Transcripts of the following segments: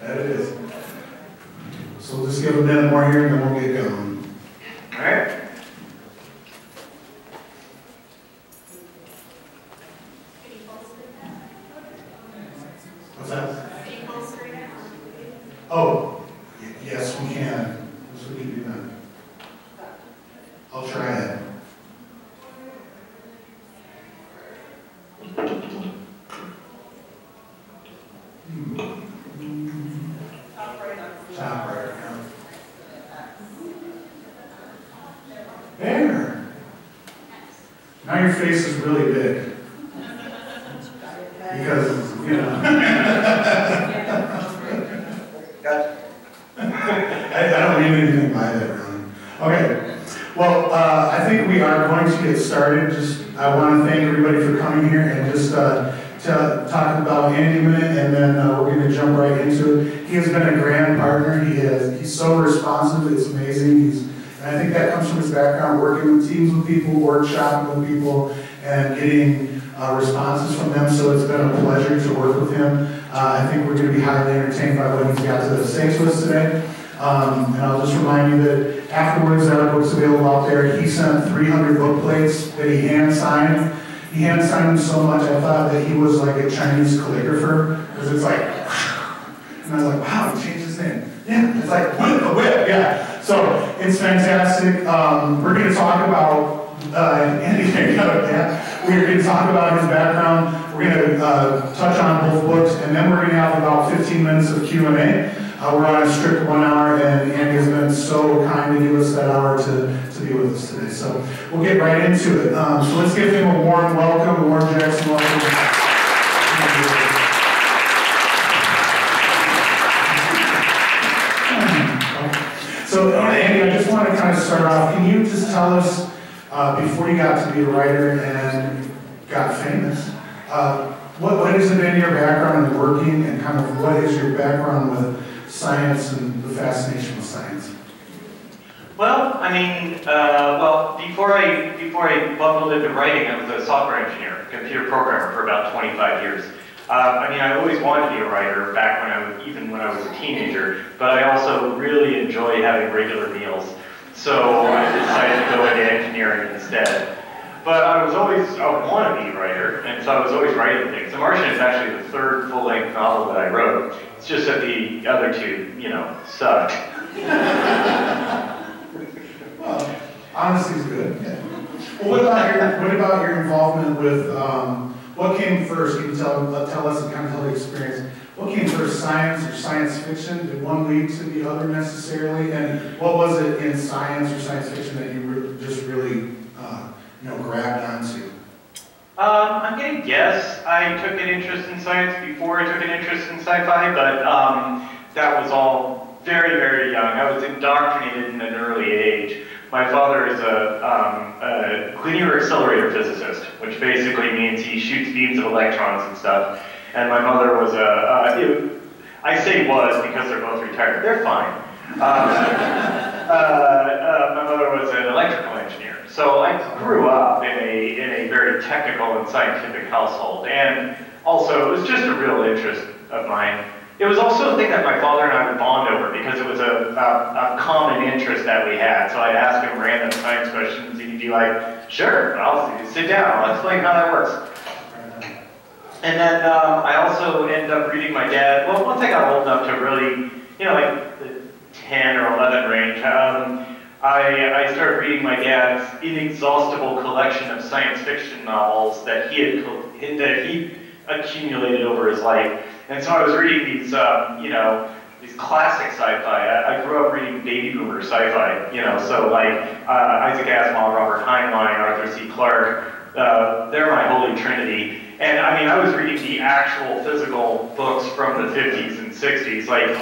That it is. So we'll just give a minute more here and then we'll get going. All right. What's that? Oh, yes, we can. Yes, we can do that. I'll try it. Top right, yeah. There. Now your face is really big. Because, you know. I don't mean anything by that, really. Okay. Well, I think we are going to get started. I want to thank everybody for coming here and just talk about Andy a minute, and then we're going to jump right into it. He has been a grand partner. He's so responsive. It's amazing. And I think that comes from his background, working with teams with people, workshopping with people, and getting responses from them. So it's been a pleasure to work with him. I think we're going to be highly entertained by what he's got to say to us today. And I'll just remind you that afterwards, there are books available out there. He sent 300 book plates that he hand-signed. He hand-signed them so much, I thought that he was like a Chinese calligrapher, because it's like, and I was like, wow, he changed his name. Yeah, it's like, whip, yeah. So, it's fantastic. We're going to talk about, Andy, we're going to talk about his background. We're going to touch on both books, and then we're going to have about 15 minutes of Q&A. We're on a strict 1 hour, and Andy has been so kind to give us that hour to be with us today. So we'll get right into it. So let's give him a warm welcome, Warren Jackson, welcome. So Andy, I just want to kind of start off. Can you just tell us, before you got to be a writer and got famous, what has been your background in working, and kind of what is your background with science and the fascination with science? Well, I mean, before I bundled into writing, I was a software engineer, computer programmer for about 25 years. I mean, I always wanted to be a writer back even when I was a teenager, but I also really enjoy having regular meals. So I decided to go into engineering instead. But I was always a wannabe writer, and so I was always writing things. The Martian is actually the third full-length novel that I wrote. It's just that the other two, suck. Well, honesty is good. Yeah. Well, what about your involvement with what came first? Can you tell us and kind of tell the experience? What came first, science or science fiction? Did one lead to the other necessarily? And what was it in science or science fiction that you just really grabbed onto? I'm going to guess I took an interest in science before I took an interest in sci-fi, but that was all very, very young. I was indoctrinated in an early age. My father is a linear accelerator physicist, which basically means he shoots beams of electrons and stuff. And my mother was I say was because they're both retired. They're fine. My mother was an electrical engineer. So I grew up in a very technical and scientific household, and also it was just a real interest of mine. It was also a thing that my father and I would bond over because it was a common interest that we had. So I'd ask him random science questions, and he'd be like, "Sure, I'll sit down. I'll explain how that works." And then I also ended up reading my dad. Well, once I got old enough to really, like the 10 or 11 range. I started reading my dad's inexhaustible collection of science fiction novels that he accumulated over his life. And so I was reading these, these classic sci-fi. I grew up reading baby boomer sci-fi, so like Isaac Asimov, Robert Heinlein, Arthur C. Clarke. They're my holy trinity. And I mean, I was reading the actual physical books from the 50s and 60s, like,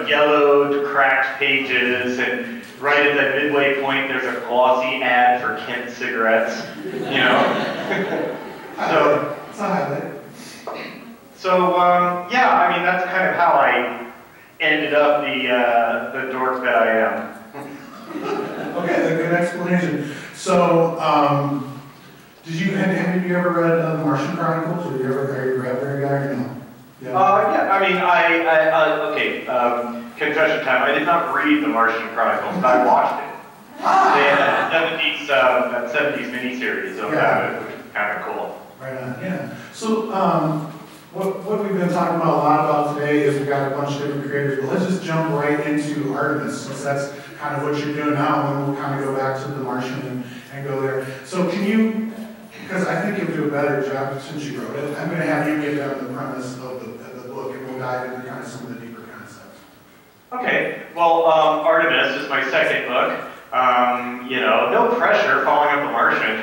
yellowed, cracked pages, and right at that midway point, there's a glossy ad for Kent cigarettes, So, it's a highlight. So, yeah, I mean, that's kind of how I ended up the dork that I am. Okay, a good explanation. So, have you ever read the Martian Chronicles, or are you a Bradbury guy or no? Yeah, I mean, okay, confession time. I did not read the Martian Chronicles, but I watched it. They had that 70s miniseries of that, which was kind of cool. Right on, yeah. So, what we've been talking about a lot about today is we've got a bunch of different creators, but let's just jump right into Artemis, since that's kind of what you're doing now, and then we'll kind of go back to the Martian and go there. So can you, because I think you'll do a better job since you wrote it, I'm going to have you get down the premise of the book, and we'll dive into kind of some of the deeper concepts. Okay, well, Artemis is my second book. You know, no pressure following up the Martian.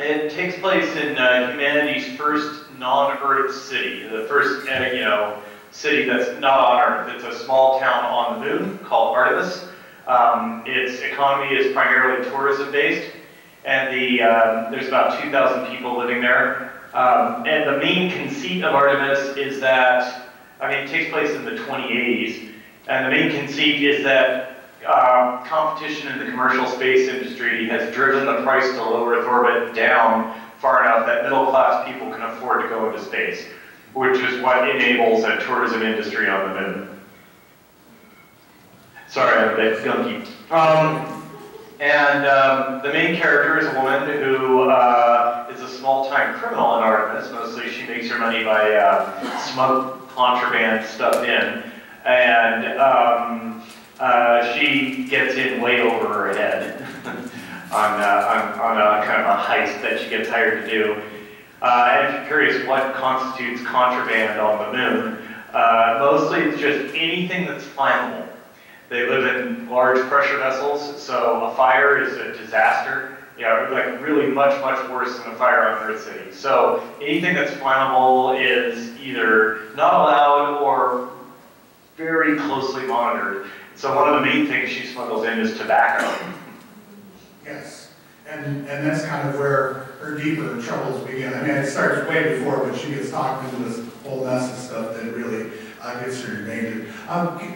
It takes place in humanity's first non-Earth city, the first, you know, city that's not on Earth. It's a small town on the moon called Artemis. Its economy is primarily tourism-based, and there's about 2,000 people living there. And the main conceit of Artemis is that, I mean, it takes place in the 2080s, and the main conceit is that competition in the commercial space industry has driven the price to low Earth orbit down far enough that middle-class people can afford to go into space, which is what enables a tourism industry on the moon. Sorry, I'm a bit gunky. The main character is a woman who is a small-time criminal in Artemis. Mostly she makes her money by smuggled contraband stuff in. And she gets in way over her head on a kind of a heist that she gets hired to do. And if you're curious what constitutes contraband on the moon, mostly it's just anything that's flammable. They live in large pressure vessels, so a fire is a disaster. You know, like really much, much worse than a fire on Earth City. So anything that's flammable is either not allowed or very closely monitored. So one of the main things she smuggles in is tobacco. Yes, and that's kind of where her deeper troubles begin. I mean, it starts way before, but she gets talked into this whole mess of stuff that really gets her in danger.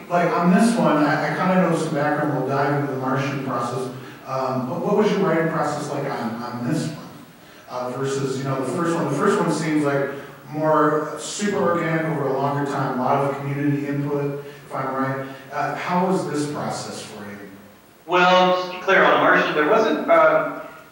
Like on this one, I kind of know some background. We'll dive into the Martian process. But what was your writing process like on this one versus, you know, the first one? The first one seems like more super organic over a longer time, a lot of community input, if I'm right. How was this process for you? Well, just to be clear, on the Martian, there wasn't,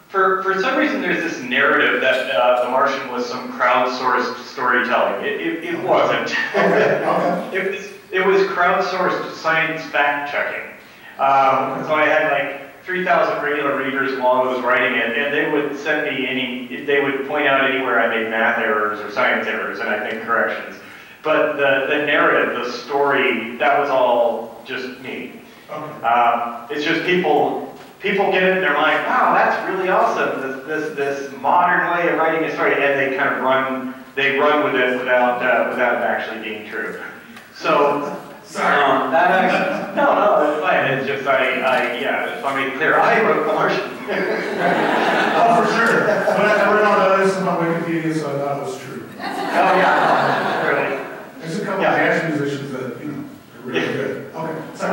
for some reason there's this narrative that the Martian was some crowdsourced storytelling. It wasn't. Okay. It was crowdsourced science fact-checking. So I had like 3,000 regular readers while I was writing it, and they would send me they would point out anywhere I made math errors or science errors, and I'd make corrections. But the narrative, the story, that was all just me. Okay. It's just people get it in their mind, wow, that's really awesome, this modern way of writing a story, and they kind of run with it without it actually being true. So, sorry. No, that's fine. It's just yeah, if I made it clear, I wrote the Martian. Oh, for sure. But I read all the stuff on Wikipedia, so I thought it was true. Oh yeah, really. There's a couple of jazz musicians that, you know, are really good. Okay, sorry.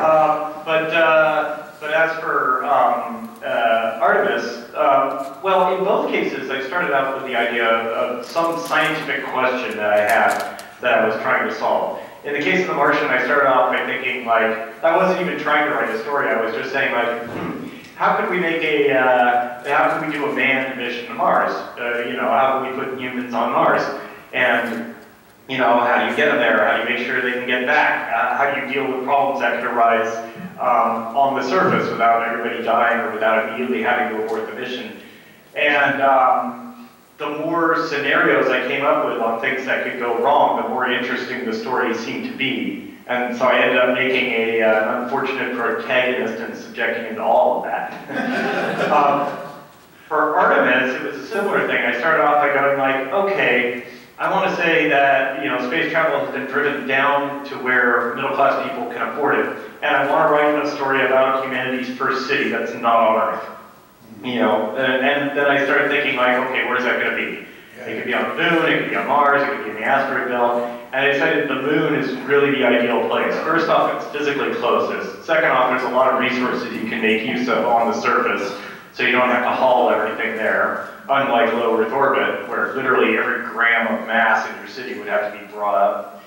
But as for Artemis, well, in both cases, I started out with the idea of some scientific question that I had that I was trying to solve. In the case of The Martian, I started off by thinking, like, I wasn't even trying to write a story. I was just saying, like, how could we make how could we do a manned mission to Mars? You know, how can we put humans on Mars? And you know, how do you get them there? How do you make sure they can get back? How do you deal with problems that could arise on the surface without everybody dying or without immediately having to abort the mission? And the more scenarios I came up with on things that could go wrong, the more interesting the story seemed to be. And so I ended up making an unfortunate protagonist and subjecting him to all of that. For Artemis, it was a similar thing. I started off by going like, okay, I want to say that, you know, space travel has been driven down to where middle-class people can afford it. And I want to write a story about humanity's first city that's not on Earth. You know, and then I started thinking like, okay, where's that going to be? It could be on the moon, it could be on Mars, it could be in the asteroid belt. And I decided the moon is really the ideal place. First off, it's physically closest. Second off, there's a lot of resources you can make use of on the surface so you don't have to haul everything there, unlike low Earth orbit, where literally every gram of mass in your city would have to be brought up.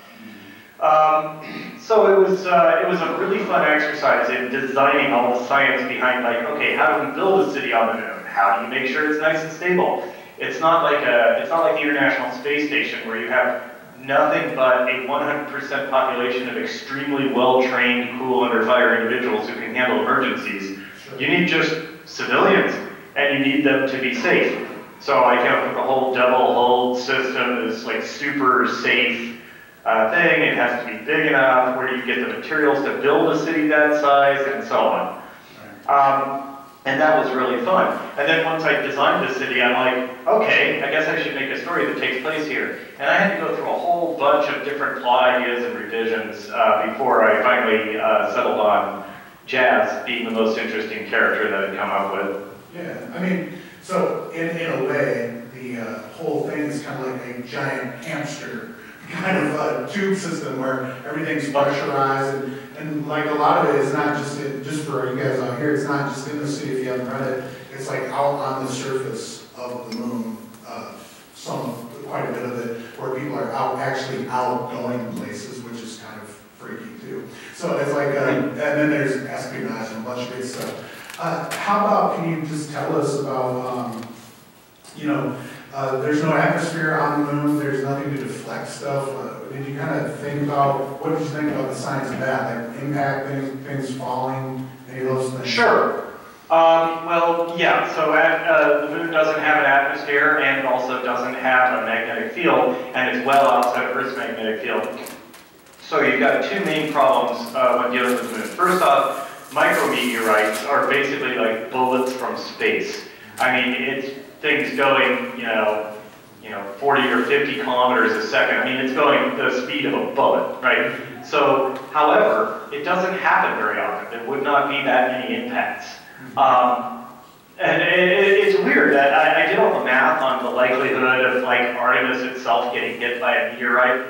So it was a really fun exercise in designing all the science behind, like, okay, how do we build a city on the moon? How do you make sure it's nice and stable? It's not like the International Space Station where you have nothing but a 100% population of extremely well-trained, cool, under fire individuals who can handle emergencies. Sure. You need just civilians, and you need them to be safe. So I came up with the whole double-hulled system, this like super safe thing. It has to be big enough. Where do you get the materials to build a city that size, and so on. And that was really fun. And then once I designed the city, I'm like, okay, I guess I should make a story that takes place here. And I had to go through a whole bunch of different plot ideas and revisions before I finally settled on Jazz being the most interesting character that I'd come up with. Yeah, I mean, so in a way, the whole thing is kind of like a giant hamster kind of tube system where everything's pressurized, and like a lot of it is not just for you guys out here, it's not just in the city if you haven't read it, it's like out on the surface of the moon, quite a bit of it, where people are actually out going places, which is kind of freaky too. So it's like, and then there's espionage and a bunch of good stuff. How about, can you just tell us about, there's no atmosphere on the moon, there's nothing to deflect stuff. Did you kind of think about, what did you think about the science of that? Like impact, things falling, any of those things? Sure. Well, yeah, so the moon doesn't have an atmosphere and also doesn't have a magnetic field, and it's well outside of Earth's magnetic field. So you've got two main problems when dealing with the moon. First off, micrometeorites are basically like bullets from space. I mean, it's things going, 40 or 50 kilometers a second. I mean, it's going the speed of a bullet, right? So, however, it doesn't happen very often. There would not be that many impacts. And it's weird that I did all the math on the likelihood of like Artemis itself getting hit by a meteorite,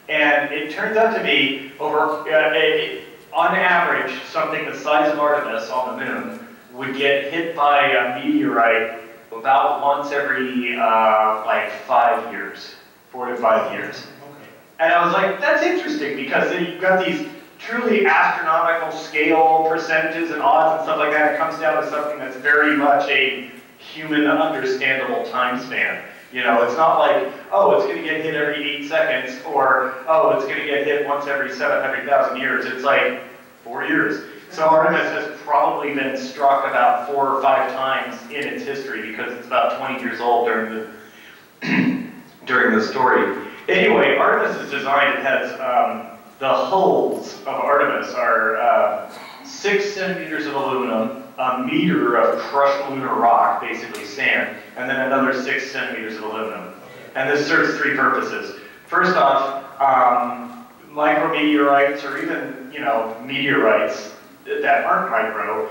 and it turns out to be on average, something the size of Artemis on the moon would get hit by a meteorite about once every 5 years, 4 to 5 years. Okay. And I was like, that's interesting, because you've got these truly astronomical scale percentages and odds and stuff like that. It comes down to something that's very much a human understandable time span. It's not like, oh, it's going to get hit every 8 seconds, or, oh, it's going to get hit once every 700,000 years. It's like 4 years. So Artemis has probably been struck about 4 or 5 times in its history, because it's about 20 years old during the story. Anyway, Artemis is designed, it has, the hulls of Artemis are 6 centimeters of aluminum, a meter of crushed lunar rock, basically sand, and then another 6 centimeters of aluminum. And this serves 3 purposes. First off, micrometeorites, or even, meteorites that aren't micro,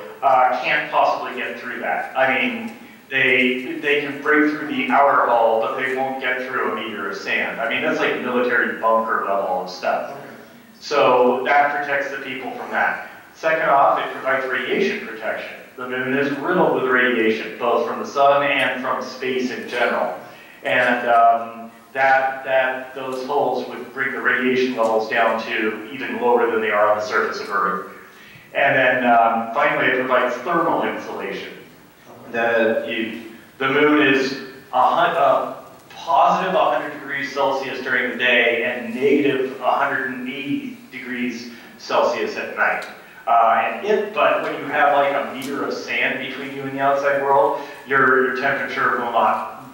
can't possibly get through that. I mean, they can break through the outer hull, but they won't get through a meter of sand. I mean, that's like military bunker level of stuff. So that protects the people from that. Second off, it provides radiation protection. The moon is riddled with radiation, both from the sun and from space in general. And those holes would bring the radiation levels down to even lower than they are on the surface of Earth. And then finally, it provides thermal insulation. The moon is positive 100 degrees Celsius during the day and negative 180 degrees Celsius at night. But when you have like a meter of sand between you and the outside world, your temperature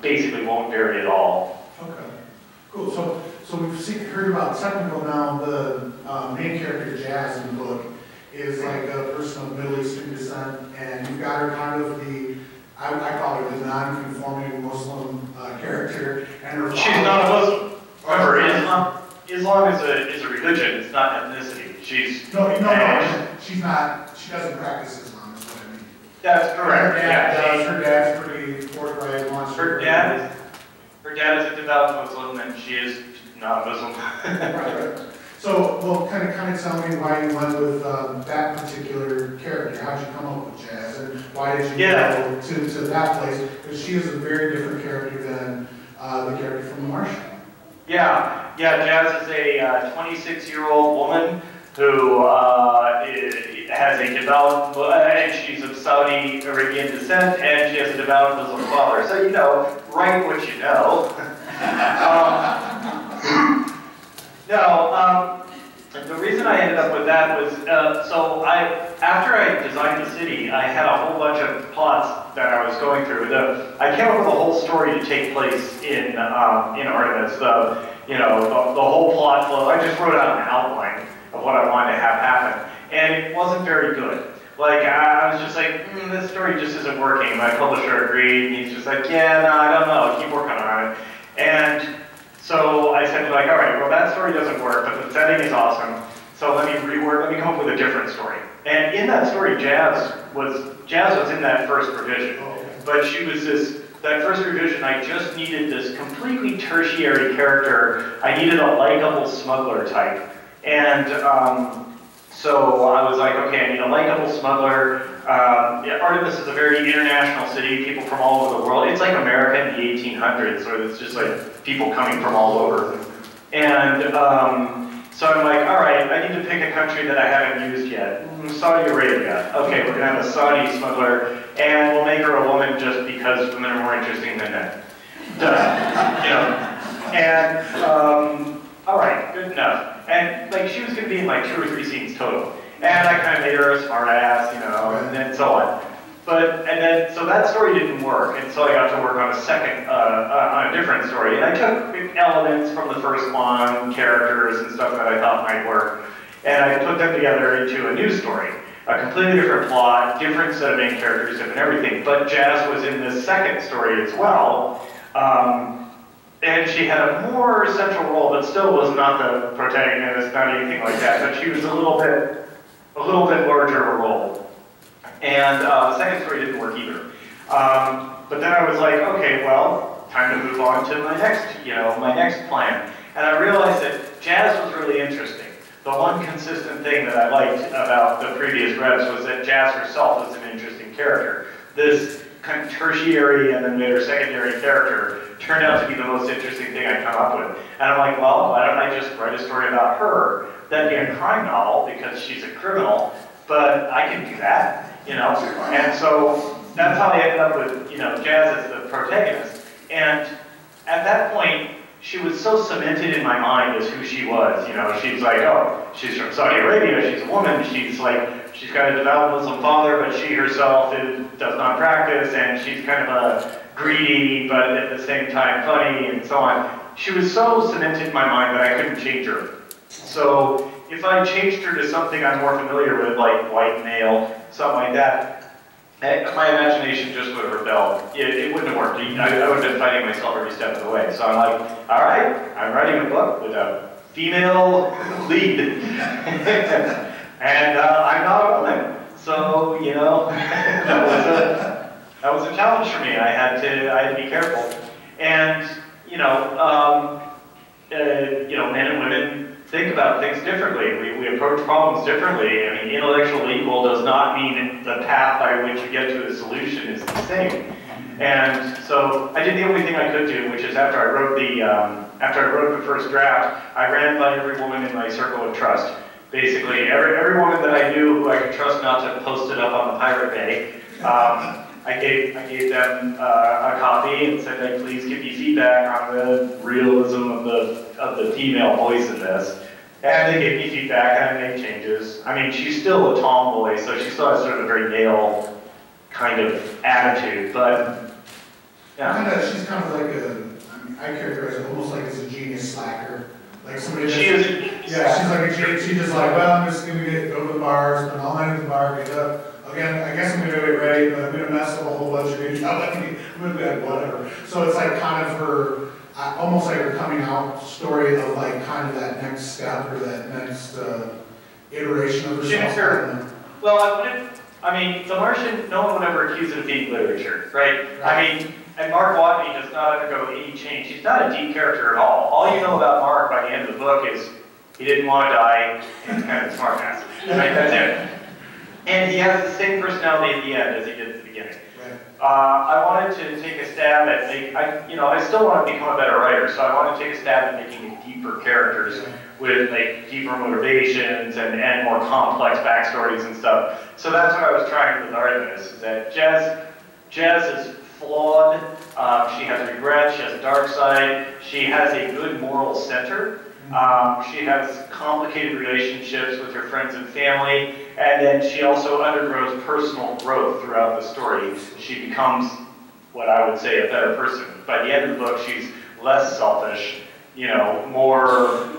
basically won't vary at all. Okay, cool. So we've heard about technical now. The main character, Jazz, in the book, is like a person of Middle Eastern descent, and you've got her kind of I call her the non-conforming Muslim character, and her she's not a Muslim. Remember, Islam is a religion, it's not ethnicity. She's no, she's not. She doesn't practice Islam, is what I mean. That's correct. Her dad's pretty forthright. Her dad is a devout Muslim, and she is not a Muslim. Right. So, well, kind of tell me why you went with that particular character. How'd you come up with Jazz, and why did you go to that place? Because she is a very different character than the character from The Martian. Yeah, Jazz is a 26-year-old woman who has a devout, and she's of Saudi Arabian descent, and she has a devout Muslim father. So, you know, write what you know. The reason I ended up with that was, after I designed the city, I had a whole bunch of plots that I was going through. I came up with a whole story to take place in Artemis. The whole plot flow. I just wrote out an outline of what I wanted to have happen, and it wasn't very good. Like, I was just like, this story just isn't working. My publisher agreed, and he's just like, yeah, no, I don't know, keep working on it. And so I said, like, all right, well, that story doesn't work, but the setting is awesome, so let me come up with a different story. And in that story, Jazz was in that first revision, but she was that first revision, I just needed this completely tertiary character. I needed a likable smuggler type. And so I was like, okay, I need a likable smuggler. Artemis is a very international city, people from all over the world. It's like America in the 1800s, where it's just like people coming from all over. And so I'm like, all right, I need to pick a country that I haven't used yet. Saudi Arabia. Okay, we're gonna have a Saudi smuggler, and we'll make her a woman just because women are more interesting than men. And all right, good enough. And like, she was gonna be in like 2 or 3 scenes total. And I kind of made her a smart ass, and then so on. So that story didn't work, and so I got to work on a different story. And I took elements from the first one, characters and stuff that I thought might work, and I put them together into a new story. A completely different plot, different set of main characters, different everything. But Jazz was in this second story as well. And she had a more central role, but still was not the protagonist, not anything like that. But she was a little bit larger of a role. And the second story didn't work either. But then I was like, okay, well, time to move on to my next plan. And I realized that Jazz was really interesting. The one consistent thing that I liked about the previous revs was that Jazz herself was an interesting character. This kind of tertiary and then later secondary character turned out to be the most interesting thing I come up with. And I'm like, well, why don't I just write a story about her? That'd be a crime novel because she's a criminal, but I can do that, And so that's how I ended up with, Jazz as the protagonist. And at that point, she was so cemented in my mind as who she was. She's like, oh, she's from Saudi Arabia, she's a woman, she's got a devout Muslim father, but she herself does not practice, and she's kind of a greedy, but at the same time funny, and so on. She was so cemented in my mind that I couldn't change her. So if I changed her to something I'm more familiar with, like white male, something like that, my imagination just would have rebelled. It wouldn't have worked. I would have been fighting myself every step of the way. So I'm like, all right, I'm writing a book with a female lead. And I'm not a woman. So, that was a challenge for me. I had to be careful. And, men and women think about things differently. We approach problems differently. I mean, intellectual equal does not mean the path by which you get to a solution is the same. And so I did the only thing I could do, which is after I wrote the first draft, I ran by every woman in my circle of trust. Basically, every woman that I knew who I could trust not to post it up on the Pirate Bay, I gave them a copy and said, like, please give me feedback on the realism of the female voice in this. And they gave me feedback, and I made changes. I mean, she's still a tomboy, so she still has sort of a very male kind of attitude, but yeah. She's kind of like I characterize it almost like as a genius slacker. Like somebody she is. She's like a genius. She's just like, well, I'm just gonna go to the bar, spend all night at the bar, get up. Again, I guess I'm gonna get ready, but I'm gonna mess up a whole bunch of things. I'm gonna be like, whatever. So it's like kind of her, almost like her coming out story of like kind of that next step or that next iteration of herself. Sure. Well, The Martian, no one would ever accuse it of being literature, right? And Mark Watney does not undergo any change. He's not a deep character at all. All you know about Mark by the end of the book is He didn't want to die, and he's kind of a smart ass. Right, that's it. And he has the same personality at the end as he did at the beginning. I wanted to take a stab at I still want to become a better writer, so I want to take a stab at making deeper characters with like deeper motivations and more complex backstories and stuff. So that's what I was trying with Artemis, is that Jazz is flawed, she has regrets, she has a dark side, she has a good moral center, she has complicated relationships with her friends and family, and then she also undergoes personal growth throughout the story. She becomes, what I would say, a better person. By the end of the book, she's less selfish, more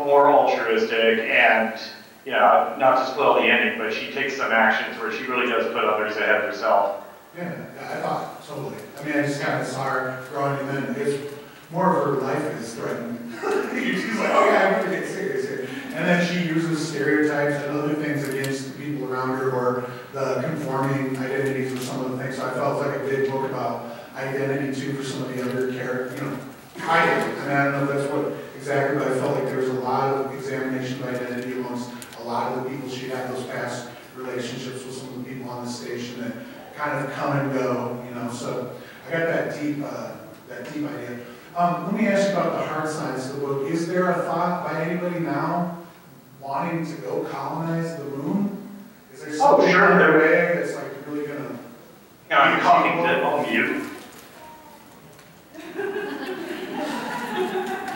altruistic, and not to spoil the ending, but she takes some actions where she really does put others ahead of herself. Yeah, I thought, totally. I mean, I just kind of saw her growing, and then it's more of her life is threatened. She's like, oh yeah, I'm gonna get serious here. And then she uses stereotypes and other things against the people around her, or the conforming identities of some of the things. So I felt like a big book about identity too for some of the other characters, hiding. I mean, I don't know if that's what exactly, but I felt like there was a lot of examination of identity amongst a lot of the people. She had those past relationships with some of the people on the station that kind of come and go, So I got that deep idea. Let me ask you about the hard science of the book. Is there a thought by anybody now wanting to go colonize the moon? Is there something in their way that's like really gonna? I'm talking to all of you.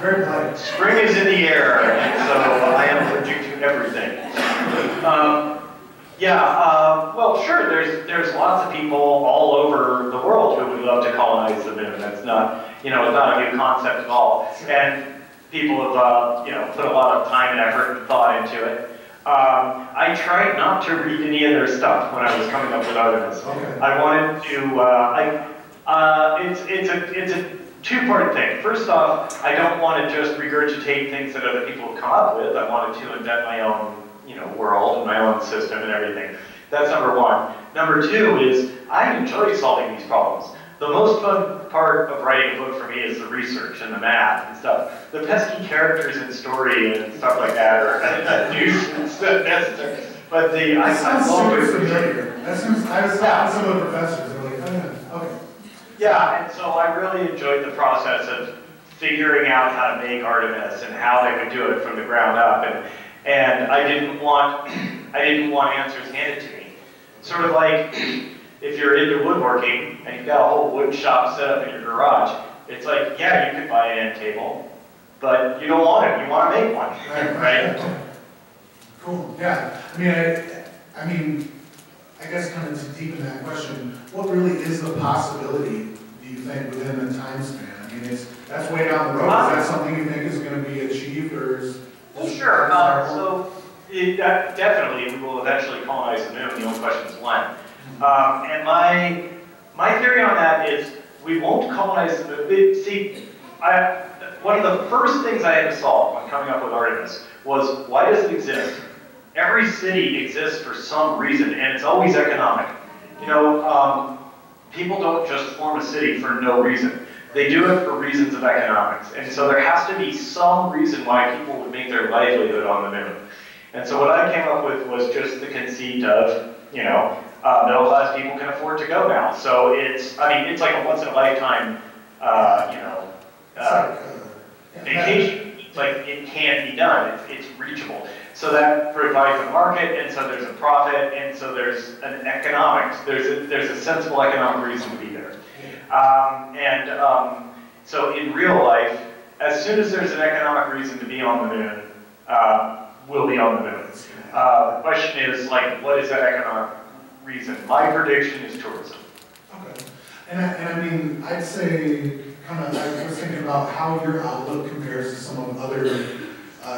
Very polite. Spring is in the air, and so I am allergic to everything. Well, sure. There's lots of people all over the world who would love to colonize the moon. That's not, it's not a new concept at all. And people have, put a lot of time and effort and thought into it. I tried not to read any of their stuff when I was coming up with Artemis. Okay. I wanted to. It's a two-part thing. First off, I don't want to just regurgitate things that other people have come up with. I wanted to invent my own, world and my own system and everything. That's number one. Number two is I enjoy solving these problems. The most fun part of writing a book for me is the research and the math and stuff. The pesky characters and story and stuff like that are a nuisance necessary. But that sounds super familiar. I was talking to some of the professors. They're like, oh yeah, okay. Yeah, and so I really enjoyed the process of figuring out how to make Artemis and how they would do it from the ground up. And I didn't want answers handed to me. Sort of like if you're into woodworking and you've got a whole wood shop set up in your garage, it's like, yeah, you could buy an end table, but you don't want it. You want to make one, right? Cool. Yeah. I mean, I guess kind of to deepen that question, what really is the possibility, do you think, within the time span? I mean, that's way down the road. Is that something you think is going to be achieved, or is? Well, sure. Definitely, we will eventually colonize the moon. The only question is when. And my theory on that is we won't colonize the moon. See, one of the first things I had to solve when coming up with Artemis was, why does it exist? Every city exists for some reason, and it's always economic. People don't just form a city for no reason. They do it for reasons of economics. And so there has to be some reason why people would make their livelihood on the moon. And so what I came up with was just the conceit of, middle-class people can afford to go now. So it's like a once-in-a-lifetime, vacation. It's like, it can be done. It's reachable. So that provides a market, and so there's a profit, and so there's an economics. There's a sensible economic reason to be there. So in real life, as soon as there's an economic reason to be on the moon, we'll be on the moon. The question is, what is that economic reason? My prediction is tourism. Okay. And I mean, I'd say, I was thinking about how your outlook compares to some of other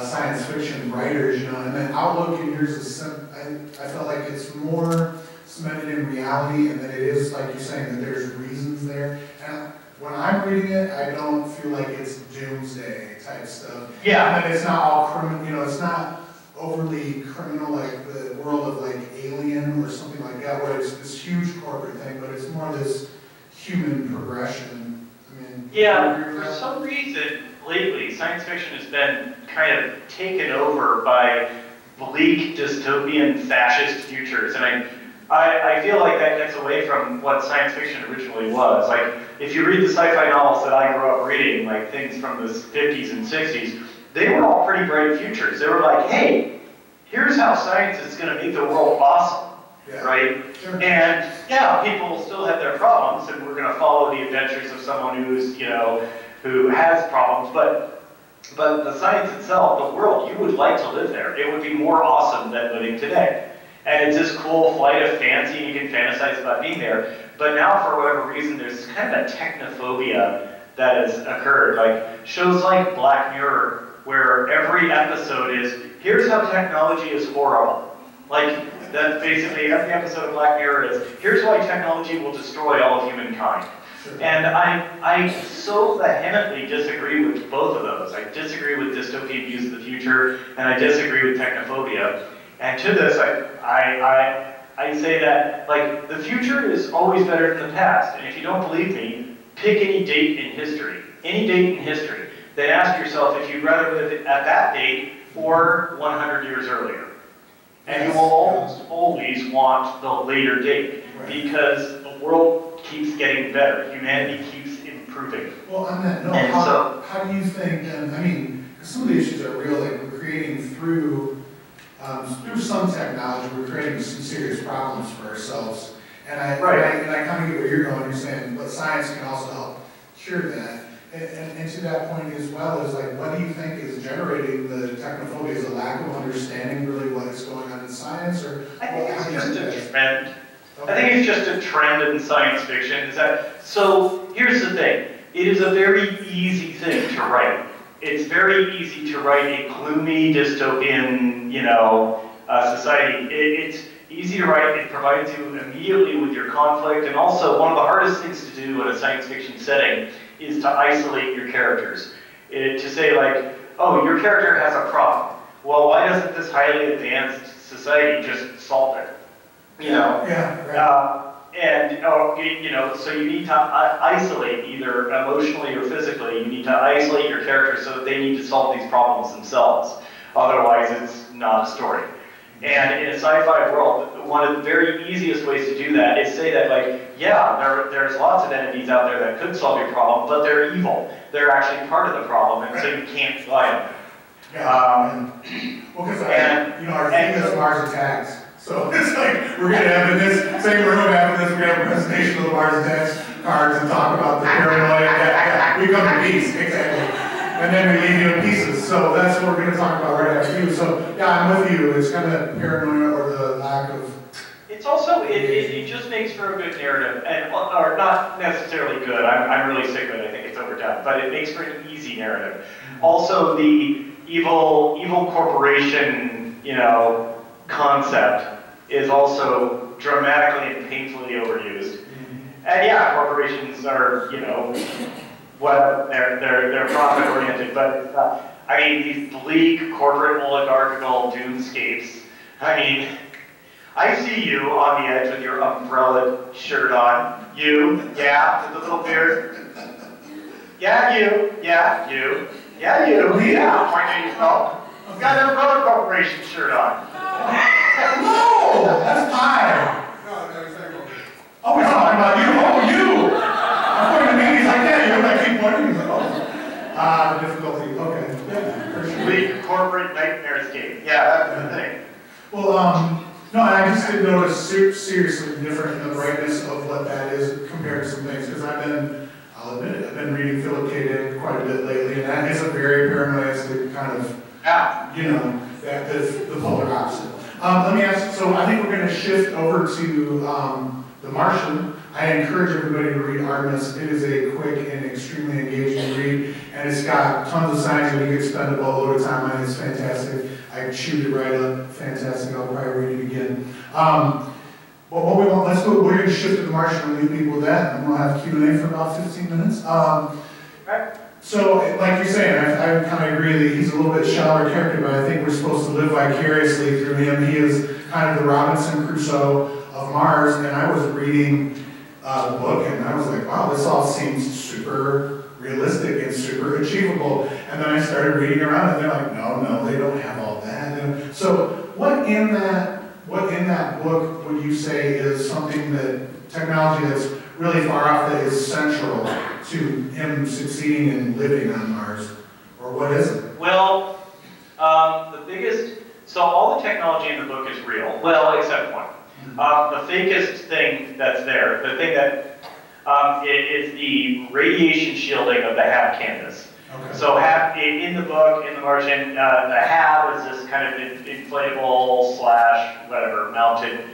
science fiction writers, and the outlook in yours is, I felt like it's more cemented in reality, and that it is, like you're saying, that there's reasons there. And when I'm reading it, I don't feel like it's doomsday type stuff. Yeah. And that it's not all criminal, it's not overly criminal like the world of like Alien or something like that, where it's this huge corporate thing, but it's more this human progression. Yeah, for some reason, lately, science fiction has been kind of taken over by bleak, dystopian, fascist futures, and I feel like that gets away from what science fiction originally was. Like, if you read the sci-fi novels that I grew up reading, like things from the 50s and 60s, they were all pretty bright futures. They were like, hey, here's how science is going to make the world awesome, right? Sure. And yeah, people will still have their problems, and we're going to follow the adventures of someone who's, you know, who has problems, but the science itself, the world, you would like to live there. It would be more awesome than living today. And it's this cool flight of fancy, and you can fantasize about being there. But now, for whatever reason, there's kind of a technophobia that has occurred. Like shows like Black Mirror, where every episode is, here's how technology is horrible. Like, that's basically every episode of Black Mirror is, here's why technology will destroy all of humankind. And I so vehemently disagree with both of those. I disagree with dystopian views of the future, and I disagree with technophobia. And to this, I say that, like, the future is always better than the past. And if you don't believe me, pick any date in history. Any date in history. Then ask yourself if you'd rather live at that date or 100 years earlier. And you will always want the later date, because the world keeps getting better. Humanity keeps improving. Well, on that note, how do you think, and I mean, some of the issues are real, like we're creating through some technology, we're creating some serious problems for ourselves. And I kind of get where you're going, you're saying, but science can also help cure that. And to that point as well, is like, what do you think is generating the technophobia? Is a lack of understanding really what is going on in science? Or I think it's just a trend. Okay. I think it's just a trend in science fiction. So here's the thing. It is a very easy thing to write. It's very easy to write a gloomy, dystopian, you know, society. It's easy to write. It provides you immediately with your conflict. And also, one of the hardest things to do in a science fiction setting is to isolate your characters. To say like, oh, your character has a problem. Well, why doesn't this highly advanced society just solve it? You know? Yeah, right. You know, so you need to isolate, either emotionally or physically, you need to isolate your characters so that they need to solve these problems themselves. Otherwise, it's not a story. And in a sci-fi world, one of the very easiest ways to do that is say that, like, yeah, there's lots of entities out there that could solve your problem, but they're evil. They're actually part of the problem, and so you can't fly them. Yeah. Well, because our theme is Mars attacks. So it's like, we're going to have in this same room after this, we're going to have a presentation of the Mars attacks cards and talk about the paranoia. We come to peace, exactly. And then we leave you in pieces. So that's what we're going to talk about right after you. So yeah, I'm with you. It's kind of paranoia or the lack of... It's also, it just makes for a good narrative. Or not necessarily good. I'm really sick of it. I think it's overdone. But it makes for an easy narrative. Also, the evil corporation, you know, concept is also dramatically and painfully overused. And yeah, corporations are, you know, they're profit oriented, but I mean, these bleak corporate oligarchical doomscapes. I mean, I see you on the edge with your umbrella shirt on. You, yeah, with the little beard. Yeah, you, yeah, you, yeah, you, yeah, pointing at yourself. You've got an umbrella corporation shirt on. No, that's fine. Oh, we're talking about you. Oh, you. I'm pointing at me. He's like, yeah, you're like, keep pointing. He's like, oh. The difficulty. Okay. Yeah. Bleak corporate nightmare escape. Yeah, that's the thing. Well, no, I just did notice seriously different in the brightness of what that is compared to some things, because I'll admit it, I've been reading Philip K. Dick quite a bit lately, and that is a very paranoid kind of, you know, that is the polar opposite. Let me ask, so I think we're going to shift over to The Martian. I encourage everybody to read Artemis. It is a quick and extremely engaging read, and it's got tons of science that you can spend a boatload of time on. It's fantastic. I chewed it right up. Fantastic. I'll probably read it again. But what we want, let's go. We're going to shift to The Martian and leave people with that, and we'll have Q&A for about 15 minutes. So, like you're saying, I kind of agree that he's a little bit shallower character, but I think we're supposed to live vicariously through him. He is kind of the Robinson Crusoe of Mars, and I was reading the book, and I was like, wow, this all seems super realistic and super achievable. And then I started reading around and they're like, no, they don't have all that. And so what in that book would you say is something that technology that's really far off that is central to him succeeding and living on Mars? Or what is it? Well, so all the technology in the book is real, well, except one. The fakest thing that's there, the thing that is the radiation shielding of the HAB canvas. Okay. So in the book, in the Martian, the HAB is this kind of inflatable / whatever mounted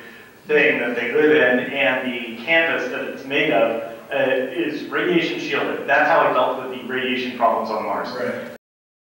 thing that they live in, and the canvas that it's made of is radiation shielded. That's how I dealt with the radiation problems on Mars. Right.